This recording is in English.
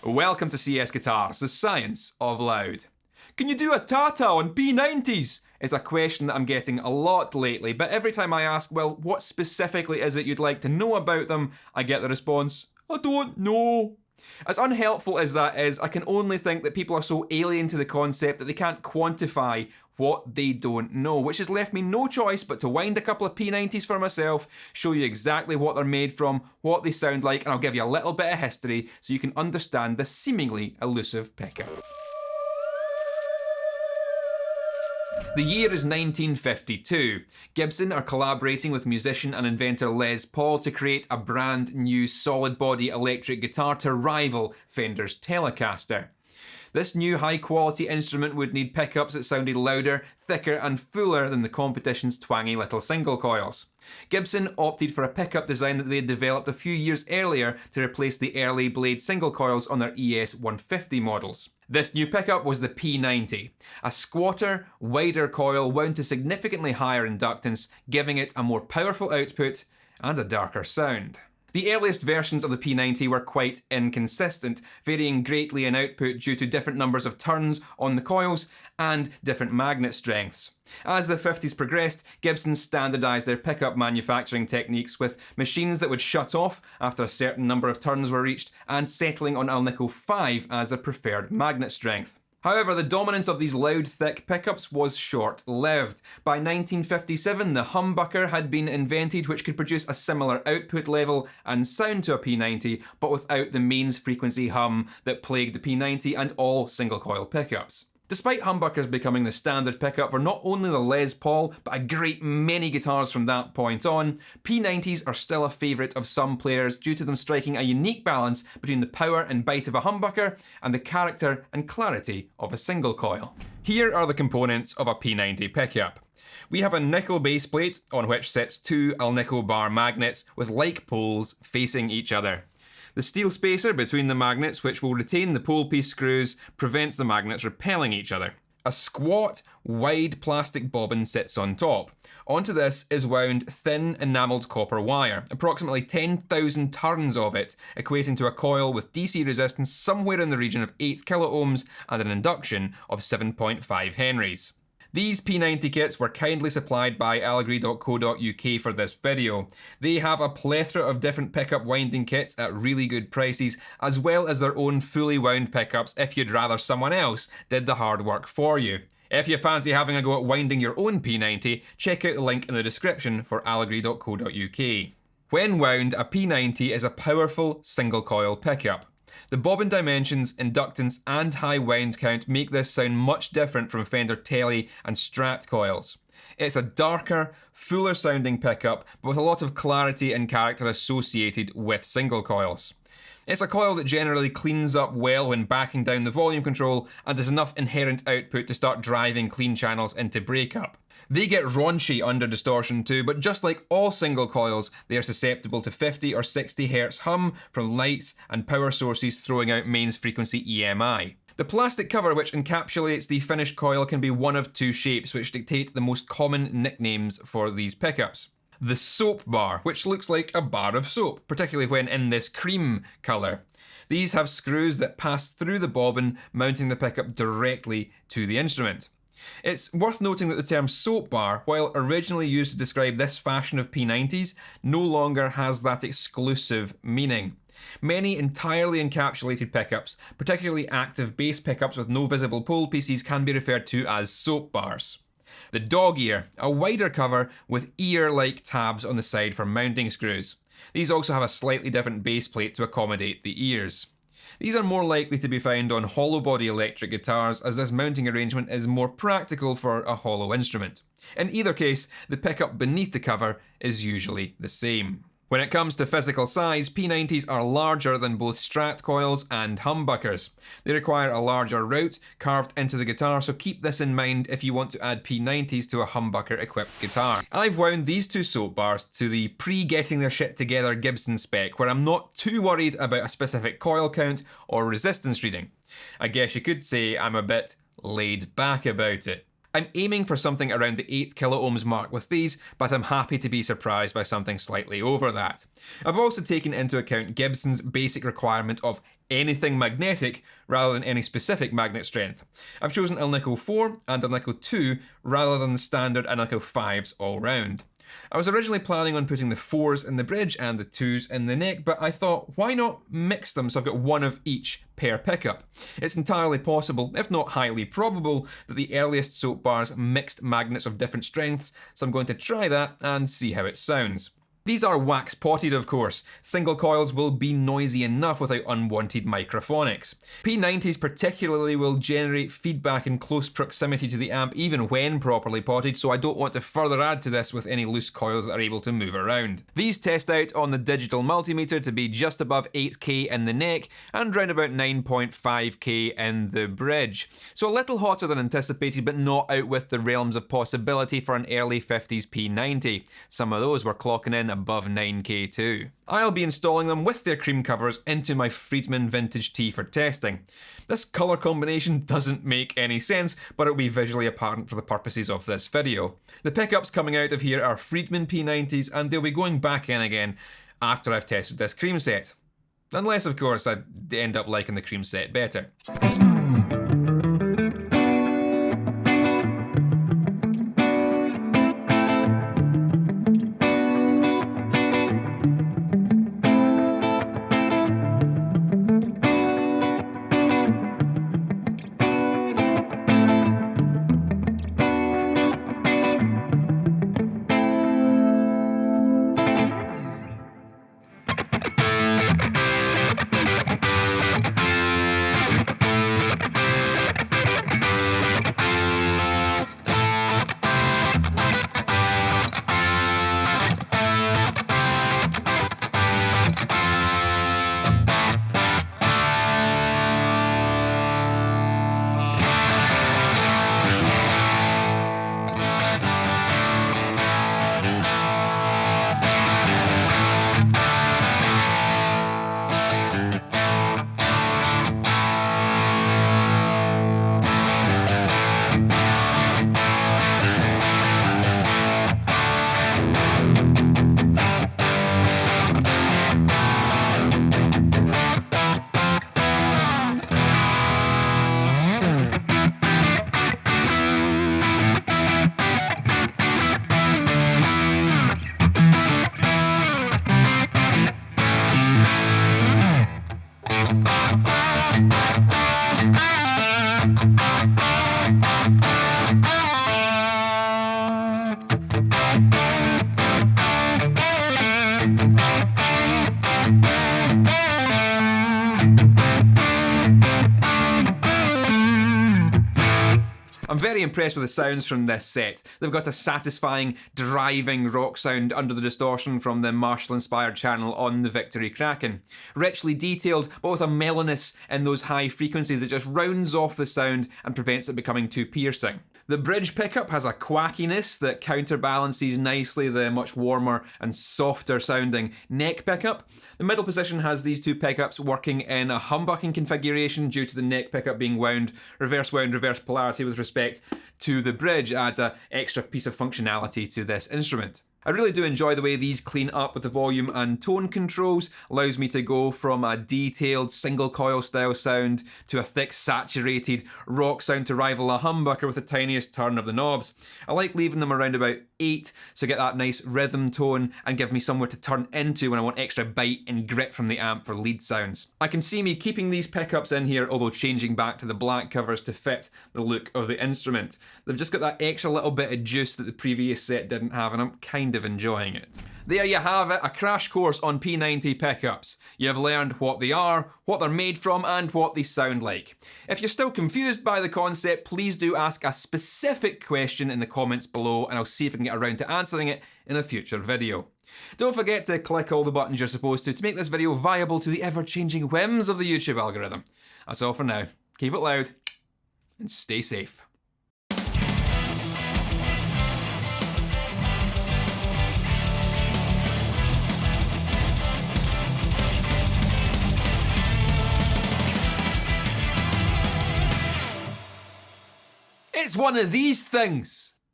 Welcome to CSGuitars, the science of loud. Can you do a Tata on P90s? Is a question that I'm getting a lot lately, but every time I ask, well, what specifically is it you'd like to know about them, I get the response, I don't know. As unhelpful as that is, I can only think that people are so alien to the concept that they can't quantify what they don't know, which has left me no choice but to wind a couple of P90s for myself, show you exactly what they're made from, what they sound like, and I'll give you a little bit of history so you can understand this seemingly elusive pickup. The year is 1952. Gibson are collaborating with musician and inventor Les Paul to create a brand new solid body electric guitar to rival Fender's Telecaster. This new high-quality instrument would need pickups that sounded louder, thicker and fuller than the competition's twangy little single coils. Gibson opted for a pickup design that they had developed a few years earlier to replace the early blade single coils on their ES 150 models. This new pickup was the P90, a squatter, wider coil wound to significantly higher inductance, giving it a more powerful output and a darker sound. The earliest versions of the P90 were quite inconsistent, varying greatly in output due to different numbers of turns on the coils and different magnet strengths. As the 50s progressed, Gibson standardised their pickup manufacturing techniques with machines that would shut off after a certain number of turns were reached and settling on Alnico 5 as their preferred magnet strength. However, the dominance of these loud, thick pickups was short-lived. By 1957, the humbucker had been invented, which could produce a similar output level and sound to a P90, but without the mains frequency hum that plagued the P90 and all single-coil pickups. Despite humbuckers becoming the standard pickup for not only the Les Paul, but a great many guitars from that point on, P90s are still a favourite of some players due to them striking a unique balance between the power and bite of a humbucker and the character and clarity of a single coil. Here are the components of a P90 pickup. We have a nickel base plate on which sits two Alnico bar magnets with like poles facing each other. The steel spacer between the magnets, which will retain the pole piece screws, prevents the magnets repelling each other. A squat, wide plastic bobbin sits on top. Onto this is wound thin enamelled copper wire, approximately 10,000 turns of it, equating to a coil with DC resistance somewhere in the region of 8 kiloohms and an induction of 7.5 henries. These P90 kits were kindly supplied by Alegree.co.uk for this video. They have a plethora of different pickup winding kits at really good prices, as well as their own fully wound pickups if you'd rather someone else did the hard work for you. If you fancy having a go at winding your own P90, check out the link in the description for Alegree.co.uk. When wound, a P90 is a powerful single coil pickup. The bobbin dimensions, inductance and high wind count make this sound much different from Fender Tele and Strat coils. It's a darker, fuller sounding pickup, but with a lot of clarity and character associated with single coils. It's a coil that generally cleans up well when backing down the volume control and has enough inherent output to start driving clean channels into breakup. They get raunchy under distortion too, but just like all single coils, they are susceptible to 50 or 60 Hz hum from lights and power sources throwing out mains frequency EMI. The plastic cover which encapsulates the finished coil can be one of two shapes which dictate the most common nicknames for these pickups. The Soapbar, which looks like a bar of soap, particularly when in this cream colour. These have screws that pass through the bobbin, mounting the pickup directly to the instrument. It's worth noting that the term Soapbar, while originally used to describe this fashion of P90s, no longer has that exclusive meaning. Many entirely encapsulated pickups, particularly active bass pickups with no visible pole pieces, can be referred to as soap bars. The dog ear, a wider cover with ear-like tabs on the side for mounting screws. These also have a slightly different base plate to accommodate the ears. These are more likely to be found on hollow body electric guitars, as this mounting arrangement is more practical for a hollow instrument. In either case, the pickup beneath the cover is usually the same. When it comes to physical size, P90s are larger than both Strat coils and humbuckers. They require a larger route carved into the guitar, so keep this in mind if you want to add P90s to a humbucker-equipped guitar. I've wound these two soap bars to the pre-getting their shit together Gibson spec, where I'm not too worried about a specific coil count or resistance reading. I guess you could say I'm a bit laid back about it. I'm aiming for something around the 8 kiloohms mark with these, but I'm happy to be surprised by something slightly over that. I've also taken into account Gibson's basic requirement of anything magnetic rather than any specific magnet strength. I've chosen Alnico 4 and Alnico 2 rather than the standard Alnico 5s all round. I was originally planning on putting the 4s in the bridge and the 2s in the neck, but I thought, why not mix them so I've got one of each per pickup? It's entirely possible, if not highly probable, that the earliest soap bars mixed magnets of different strengths, so I'm going to try that and see how it sounds. These are wax potted, of course. Single coils will be noisy enough without unwanted microphonics. P90s particularly will generate feedback in close proximity to the amp even when properly potted, so I don't want to further add to this with any loose coils that are able to move around. These test out on the digital multimeter to be just above 8K in the neck and round about 9.5K in the bridge. So a little hotter than anticipated, but not out with the realms of possibility for an early 50s P90. Some of those were clocking in above 9K too. I'll be installing them with their cream covers into my Friedman Vintage T for testing. This colour combination doesn't make any sense, but it'll be visually apparent for the purposes of this video. The pickups coming out of here are Friedman P90s, and they'll be going back in again after I've tested this cream set. Unless, of course, I end up liking the cream set better. I'm very impressed with the sounds from this set. They've got a satisfying, driving rock sound under the distortion from the Marshall-inspired channel on the Victory Kraken. Richly detailed, but with a mellowness in those high frequencies that just rounds off the sound and prevents it becoming too piercing. The bridge pickup has a quackiness that counterbalances nicely the much warmer and softer sounding neck pickup. The middle position has these two pickups working in a humbucking configuration due to the neck pickup being wound, reverse polarity with respect to the bridge adds an extra piece of functionality to this instrument. I really do enjoy the way these clean up with the volume and tone controls, allows me to go from a detailed single coil style sound to a thick saturated rock sound to rival a humbucker with the tiniest turn of the knobs. I like leaving them around about 8 so get that nice rhythm tone and give me somewhere to turn into when I want extra bite and grip from the amp for lead sounds. I can see me keeping these pickups in here, although changing back to the black covers to fit the look of the instrument. They've just got that extra little bit of juice that the previous set didn't have, and I'm kind of enjoying it. There you have it, a crash course on P90 pickups. You've learned what they are, what they're made from, and what they sound like. If you're still confused by the concept, please do ask a specific question in the comments below, and I'll see if I can get around to answering it in a future video. Don't forget to click all the buttons you're supposed to make this video viable to the ever-changing whims of the YouTube algorithm. That's all for now. Keep it loud, and stay safe. It's one of these things!